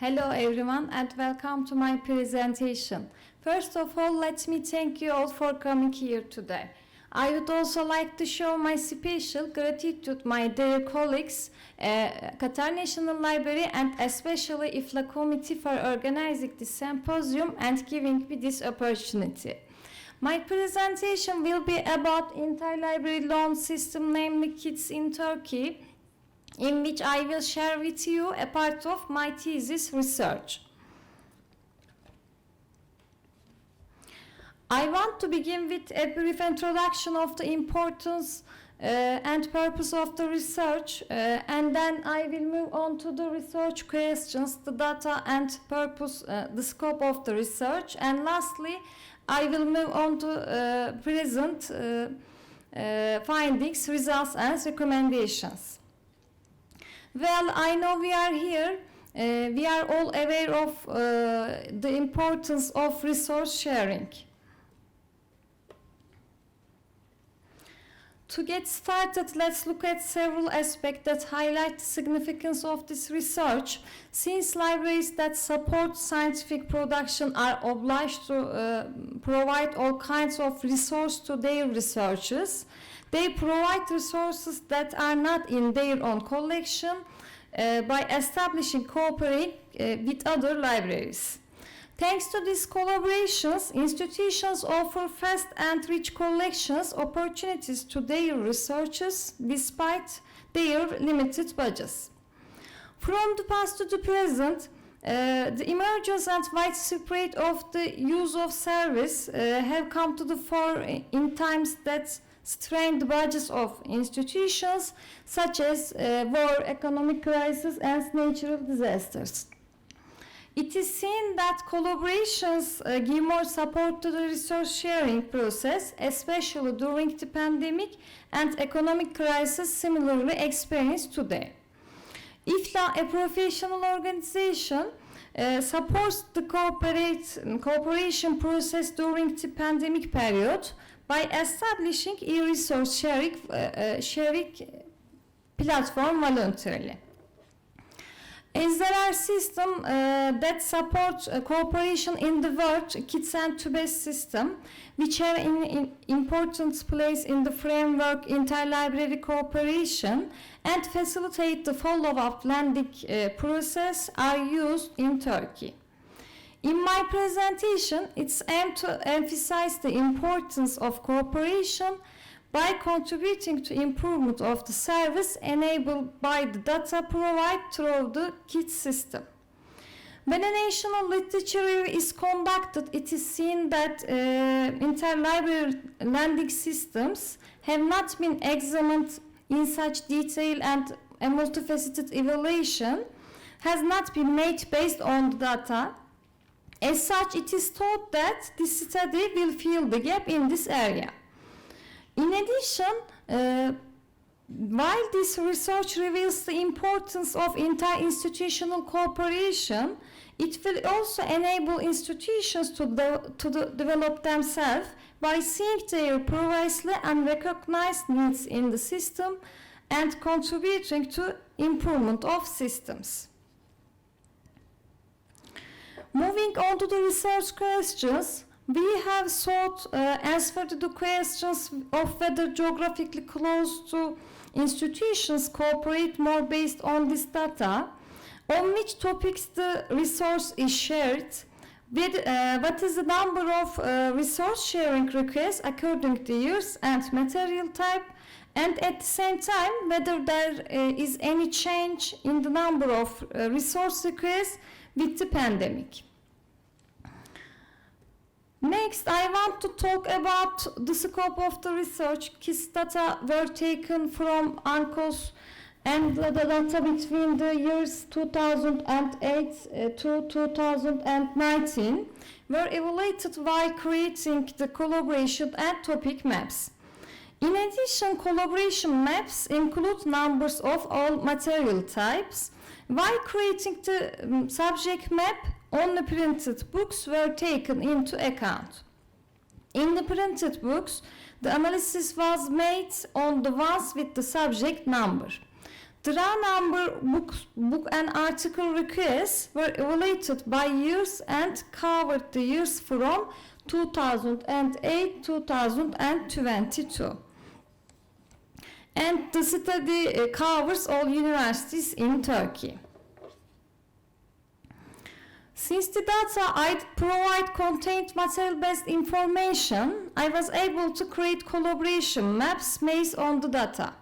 Hello everyone and welcome to my presentation. First of all, let me thank you all for coming here today. I would also like to show my special gratitude to my dear colleagues, Qatar National Library and especially IFLA committee for organizing this symposium and giving me this opportunity. My presentation will be about interlibrary loan system, namely KIDS in Turkey, in which I will share with you a part of my thesis research. I want to begin with a brief introduction of the importance and purpose of the research, and then I will move on to the research questions, the data and purpose, the scope of the research, and lastly, I will move on to present findings, results, and recommendations. Well, I know we are here. We are all aware of the importance of resource sharing. To get started, let's look at several aspects that highlight the significance of this research. Since libraries that support scientific production are obliged to provide all kinds of resources to their researchers, they provide resources that are not in their own collection by establishing cooperation with other libraries. Thanks to these collaborations, institutions offer vast and rich collections opportunities to their researchers despite their limited budgets. From the past to the present, the emergence and widespread of the use of service have come to the fore in times that strain the budgets of institutions such as war, economic crisis, and natural disasters. It is seen that collaborations give more support to the resource sharing process, especially during the pandemic and economic crisis similarly experienced today. IFLA, a professional organization, supports the cooperation process during the pandemic period by establishing a resource sharing platform voluntarily. As there are systems that support cooperation in the world, KIDS and TÜBES system, which have an important place in the framework interlibrary cooperation and facilitate the follow-up lending process, are used in Turkey. In my presentation, it's aimed to emphasize the importance of cooperation by contributing to improvement of the service enabled by the data provided through the KIDS system. When a national literature review is conducted, it is seen that interlibrary lending systems have not been examined in such detail, and a multifaceted evaluation has not been made based on the data. As such, it is thought that this study will fill the gap in this area. In addition, while this research reveals the importance of inter-institutional cooperation, it will also enable institutions to develop themselves by seeing their previously unrecognized needs in the system and contributing to improvement of systems. Moving on to the research questions, we have sought answer to the questions of whether geographically close to institutions cooperate more based on this data, on which topics the resource is shared, with what is the number of resource sharing requests according to years and material type, and at the same time whether there is any change in the number of resource requests with the pandemic. Next, I want to talk about the scope of the research. KIDS data were taken from UNCOS, and the data between the years 2008 to 2019 were evaluated while creating the collaboration and topic maps. In addition, collaboration maps include numbers of all material types. While creating the subject map, only printed books were taken into account. In the printed books, the analysis was made on the ones with the subject number. The raw number book and article requests were evaluated by years and covered the years from 2008-2022. And the study covers all universities in Turkey. Since the data I provide contained material-based information, I was able to create collaboration maps based on the data.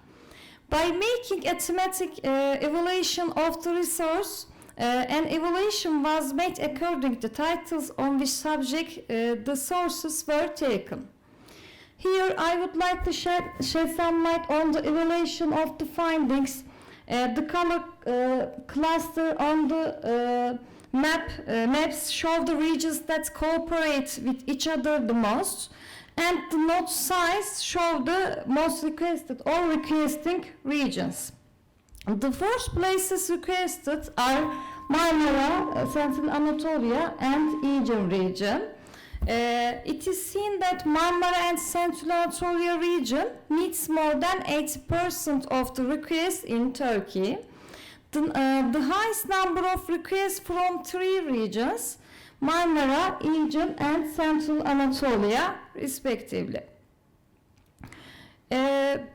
By making a thematic evaluation of the resource, an evaluation was made according to titles on which subject the sources were taken. Here I would like to shed some light on the evaluation of the findings. The color cluster on the maps show the regions that cooperate with each other the most, and the node size show the most requested or requesting regions. The first places requested are Marmara, Central Anatolia and Aegean region. It is seen that Marmara and Central Anatolia region meets more than 80% of the requests in Turkey. The highest number of requests from three regions, Marmara, Aegean and Central Anatolia, respectively. It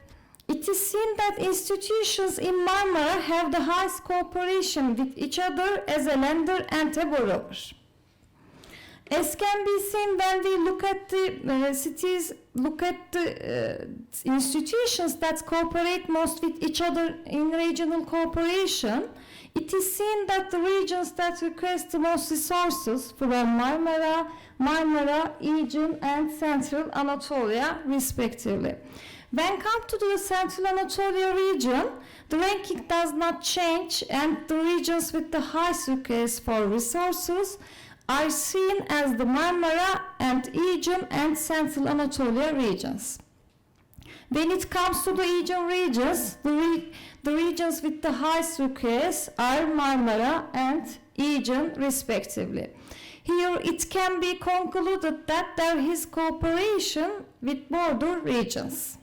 is seen that institutions in Marmara have the highest cooperation with each other as a lender and a borrower. As can be seen when we look at the institutions that cooperate most with each other in regional cooperation, it is seen that the regions that request the most resources from Marmara, Aegean and Central Anatolia, respectively. When come to the Central Anatolia region, the ranking does not change, and the regions with the highest request for resources are seen as the Marmara and Aegean and Central Anatolia regions. When it comes to the Aegean regions, the regions with the highest requests are Marmara and Aegean, respectively. Here it can be concluded that there is cooperation with border regions.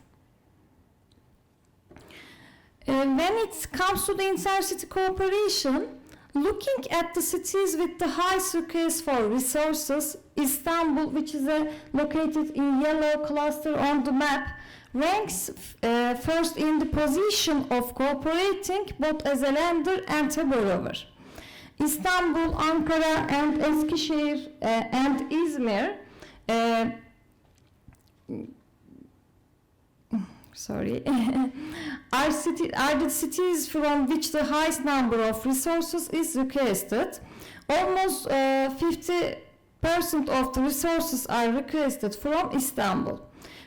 When it comes to the intercity cooperation, looking at the cities with the highest request for resources, Istanbul, which is located in yellow cluster on the map, ranks first in the position of cooperating both as a lender and a borrower. Istanbul, Ankara and Eskişehir and İzmir are the cities from which the highest number of resources is requested. Almost 50% of the resources are requested from Istanbul.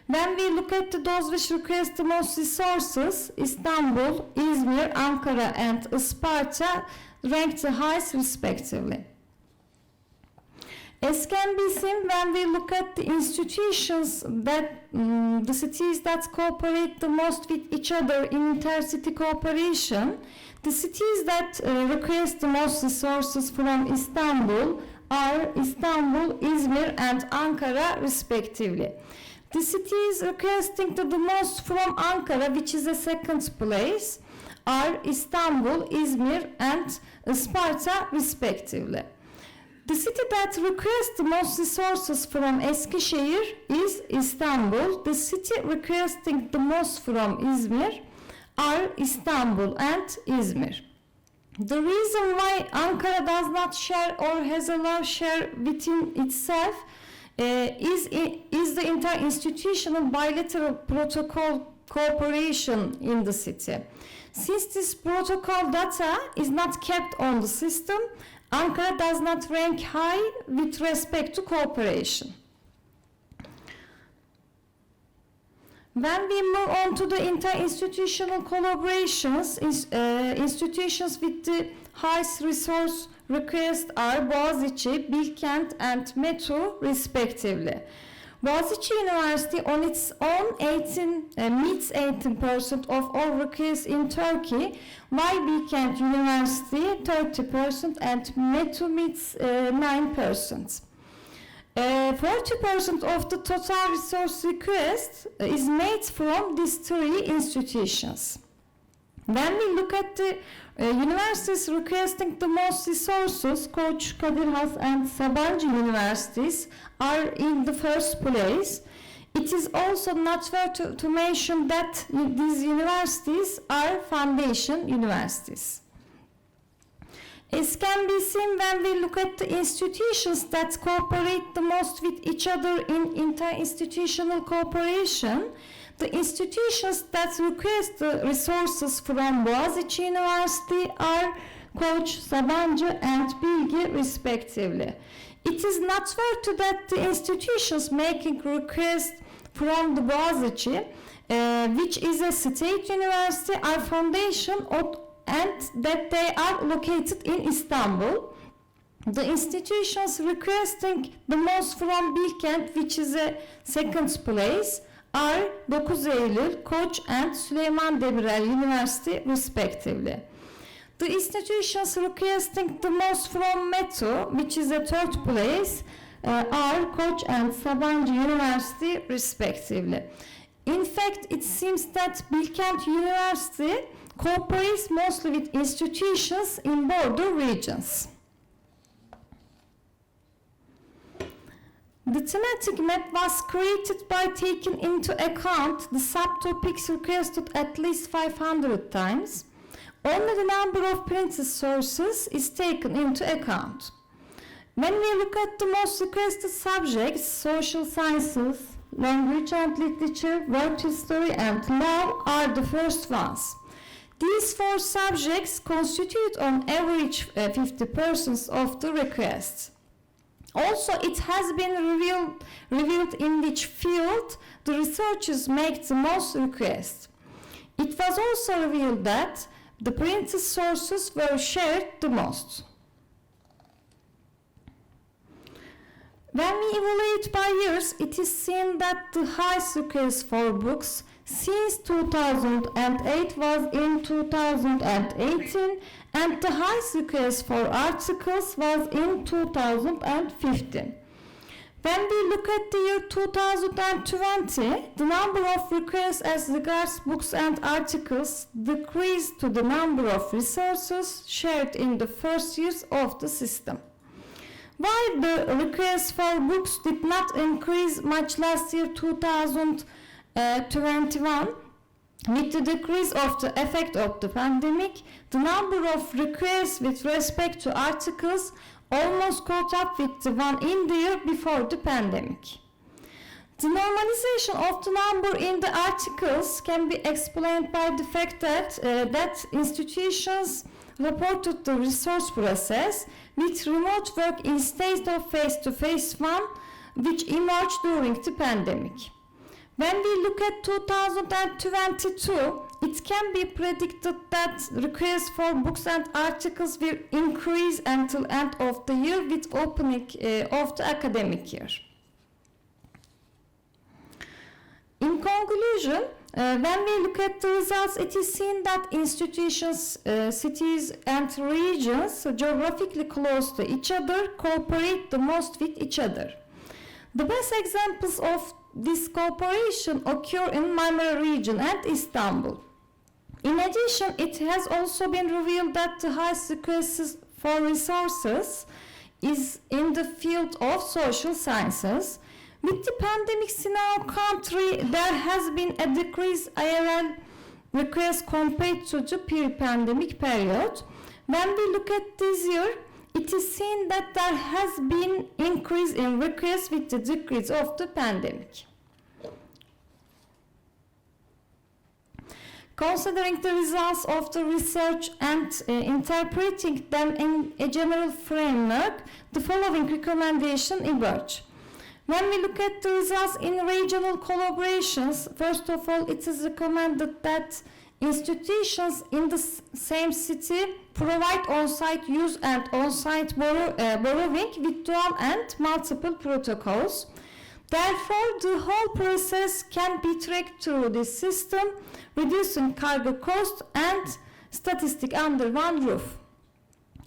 When we look at those which request the most resources, Istanbul, İzmir, Ankara and Isparta rank the highest respectively. As can be seen when we look at the institutions that the cities that cooperate the most with each other in intercity cooperation, the cities that request the most resources from Istanbul are Istanbul, İzmir and Ankara respectively. The cities requesting the most from Ankara, which is a second place, are Istanbul, İzmir and Isparta respectively. The city that requests the most resources from Eskişehir is Istanbul. The city requesting the most from İzmir are Istanbul and İzmir. The reason why Ankara does not share or has a low share within itself is the interinstitutional bilateral protocol cooperation in the city. Since this protocol data is not kept on the system, Ankara does not rank high with respect to cooperation. When we move on to the interinstitutional collaborations, institutions with the highest resource request are Boğaziçi, Bilkent and METU respectively. Boğaziçi University on its own meets 18% of all requests in Turkey, while Bilkent University 30% and METU meets 9%. 40% of the total resource request is made from these three institutions. When we look at the universities requesting the most resources, Koç, Kadir Has and Sabancı universities are in the first place. It is also not fair to mention that these universities are foundation universities. As can be seen when we look at the institutions that cooperate the most with each other in inter-institutional cooperation, the institutions that request the resources from Boğaziçi University are Koç, Sabancı and Bilgi respectively. It is not fair to that the institutions making requests from the Boğaziçi, which is a state university, are foundation and that they are located in Istanbul. The institutions requesting the most from Bilkent, which is a second place, are 9 Eylül, Koç and Süleyman Demirel University respectively. The institutions requesting the most from METO, which is a third place, are Koç and Sabancı University respectively. In fact, it seems that Bilkent University cooperates mostly with institutions in border regions. The thematic map was created by taking into account the subtopics requested at least 500 times. Only the number of printed sources is taken into account. When we look at the most requested subjects, social sciences, language and literature, world history and law are the first ones. These 4 subjects constitute on average 50% of the requests. Also, it has been revealed in which field the researchers make the most requests. It was also revealed that the printed sources were shared the most. When we evaluate by years, it is seen that the highest request for books since 2008 was in 2018 and the highest request for articles was in 2015. When we look at the year 2020, the number of requests as regards books and articles decreased to the number of resources shared in the first years of the system. While the requests for books did not increase much last year 2021, with the decrease of the effect of the pandemic, the number of requests with respect to articles almost caught up with the one in the year before the pandemic. The normalization of the number in the articles can be explained by the fact that institutions reported the resource process with remote work instead of face-to-face one, which emerged during the pandemic. When we look at 2022, it can be predicted that requests for books and articles will increase until end of the year with opening of the academic year. In conclusion, when we look at the results, it is seen that institutions, cities and regions geographically close to each other cooperate the most with each other. The best examples of this cooperation occur in Marmara region and Istanbul. In addition, it has also been revealed that the highest requests for resources is in the field of social sciences. With the pandemic in our country, there has been a decrease IRL requests compared to the pre-pandemic period. When we look at this year, it is seen that there has been increase in requests with the decrease of the pandemic. Considering the results of the research and interpreting them in a general framework, the following recommendation emerge. When we look at the results in regional collaborations, first of all, it is recommended that institutions in the same city provide on-site use and on-site borrowing with dual and multiple protocols. Therefore, the whole process can be tracked through this system, reducing cargo cost and statistic under one roof.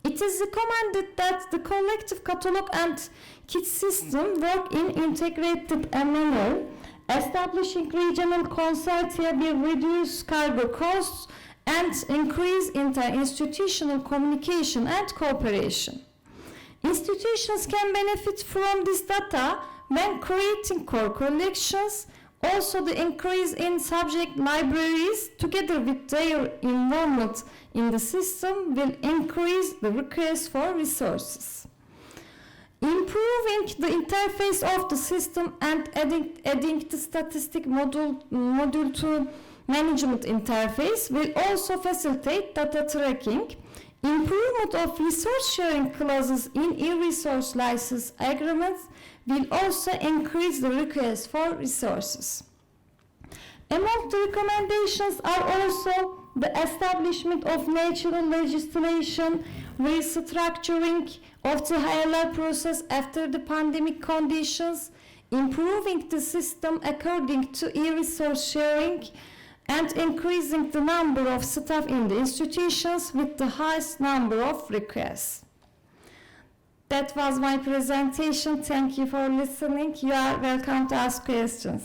It is recommended that the collective catalog and kit system work in integrated manner. Establishing regional consortia will reduce cargo costs and increase inter-institutional communication and cooperation. Institutions can benefit from this data when creating core collections. Also, the increase in subject libraries, together with their involvement in the system, will increase the request for resources. Improving the interface of the system and adding the statistic module to management interface will also facilitate data tracking. Improvement of resource sharing clauses in e-resource license agreements will also increase the request for resources. Among the recommendations are also the establishment of national legislation, restructuring of the ILR process after the pandemic conditions, improving the system according to e-resource sharing, and increasing the number of staff in the institutions with the highest number of requests. That was my presentation. Thank you for listening. You are welcome to ask questions.